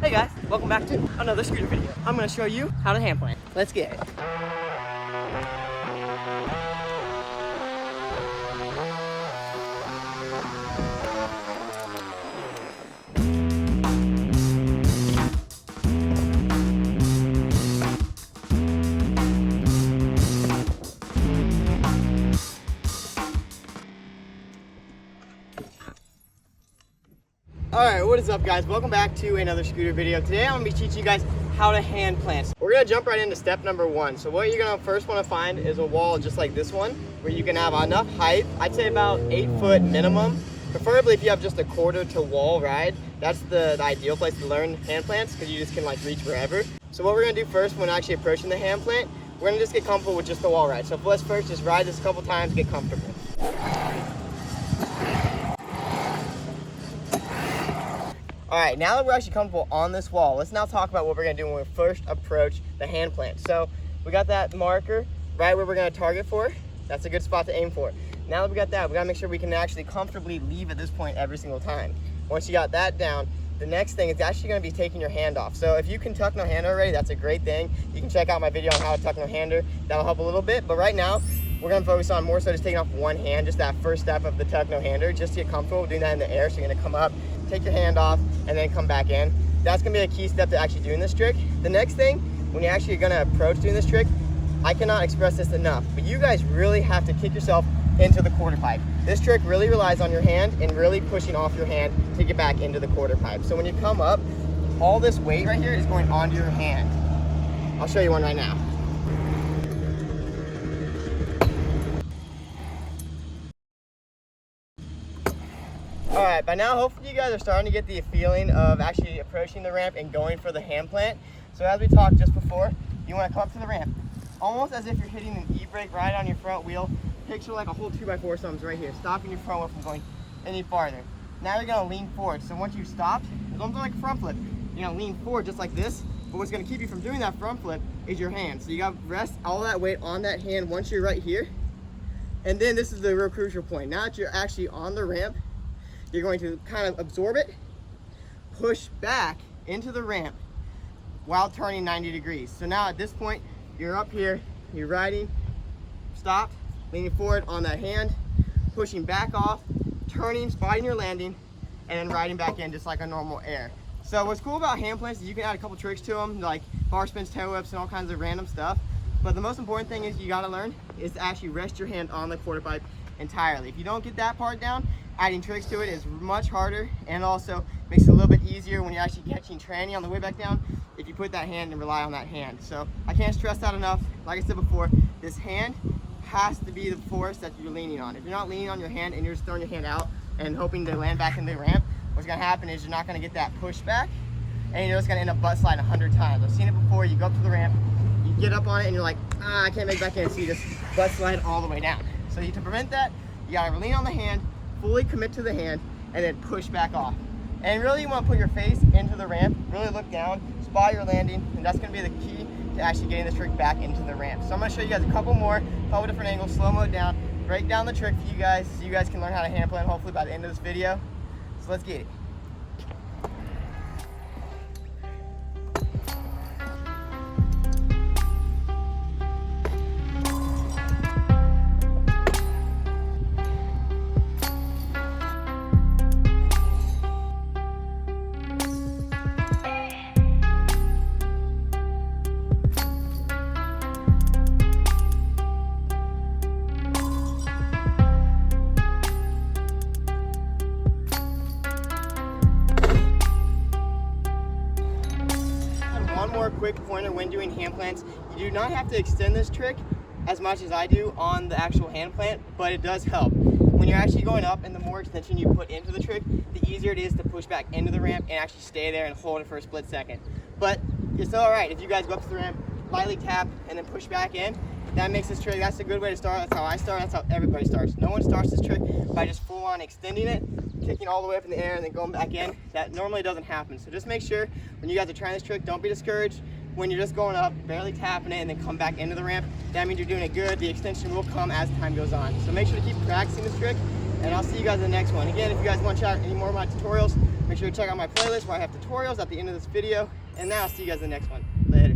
Hey guys, welcome back to another scooter video. I'm going to show you how to hand plant. Let's get it. Alright, what is up guys? Welcome back to another scooter video. Today I'm going to be teaching you guys how to hand plant. We're going to jump right into step number one. So what you're going to first want to find is a wall just like this one, where you can have enough height, I'd say about 8 foot minimum. Preferably if you have just a quarter to wall ride, that's the ideal place to learn hand plants, because you just can like reach wherever. So what we're going to do first when actually approaching the hand plant, we're going to just get comfortable with just the wall ride. So let's first just ride this a couple times, get comfortable. All right, now that we're actually comfortable on this wall, let's now talk about what we're gonna do when we first approach the hand plant. So we got that marker right where we're gonna target for. That's a good spot to aim for. Now that we got that, we gotta make sure we can actually comfortably leave at this point every single time. Once you got that down, the next thing is actually gonna be taking your hand off. So if you can tuck no hander already, that's a great thing. You can check out my video on how to tuck no hander. That'll help a little bit, but right now, we're gonna focus on more so just taking off one hand, just that first step of the tuck no hander, just to get comfortable doing that in the air. So you're gonna come up, take your hand off, and then come back in. That's gonna be a key step to actually doing this trick. The next thing, when you're actually gonna approach doing this trick, I cannot express this enough, but you guys really have to kick yourself into the quarter pipe. This trick really relies on your hand and really pushing off your hand to get back into the quarter pipe. So when you come up, all this weight right here is going onto your hand. I'll show you one right now. All right, by now hopefully you guys are starting to get the feeling of actually approaching the ramp and going for the hand plant. So as we talked just before, you want to come up to the ramp, almost as if you're hitting an e-brake right on your front wheel. Picture like a whole 2x4 something's right here, stopping your front wheel from going any farther. Now you're gonna lean forward. So once you've stopped, it's almost like a front flip. You're gonna lean forward just like this, but what's gonna keep you from doing that front flip is your hand. So you gotta rest all that weight on that hand once you're right here. And then this is the real crucial point. Now that you're actually on the ramp, you're going to kind of absorb it, push back into the ramp while turning 90 degrees. So now at this point, you're up here, you're riding, stopped, leaning forward on that hand, pushing back off, turning, spotting your landing, and then riding back in just like a normal air. So what's cool about hand plants is you can add a couple tricks to them, like bar spins, toe whips, and all kinds of random stuff. But the most important thing is you gotta learn is to actually rest your hand on the quarter pipe entirely. If you don't get that part down, adding tricks to it is much harder, and also makes it a little bit easier when you're actually catching tranny on the way back down if you put that hand and rely on that hand. So I can't stress that enough. Like I said before, this hand has to be the force that you're leaning on. If you're not leaning on your hand and you're just throwing your hand out and hoping to land back in the ramp, what's gonna happen is you're not gonna get that push back, and you're just gonna end up butt sliding 100 times. I've seen it before. You go up to the ramp, you get up on it, and you're like, I can't make it back in, so you just butt slide all the way down. So to prevent that, you gotta lean on the hand, fully commit to the hand, and then push back off. And really you want to put your face into the ramp, really look down, spot your landing, and that's going to be the key to actually getting this trick back into the ramp. So I'm going to show you guys a couple different angles, slow-mo it down, break down the trick for you guys so you guys can learn how to hand plant hopefully by the end of this video. So let's get it. One more quick pointer when doing hand plants. You do not have to extend this trick as much as I do on the actual hand plant, but it does help. When you're actually going up and the more extension you put into the trick, the easier it is to push back into the ramp and actually stay there and hold it for a split second. But it's still all right if you guys go up to the ramp, lightly tap, and then push back in. That makes this trick, that's a good way to start. That's how I start, that's how everybody starts. No one starts this trick by just full on extending it, kicking all the way up in the air and then going back in. That normally doesn't happen. So just make sure when you guys are trying this trick, don't be discouraged. When you're just going up, barely tapping it, and then come back into the ramp, that means you're doing it good. The extension will come as time goes on. So make sure to keep practicing this trick, and I'll see you guys in the next one. Again, if you guys want to check out any more of my tutorials, Make sure to check out my playlist where I have tutorials at the end of this video. And now I'll see you guys in the next one. Later.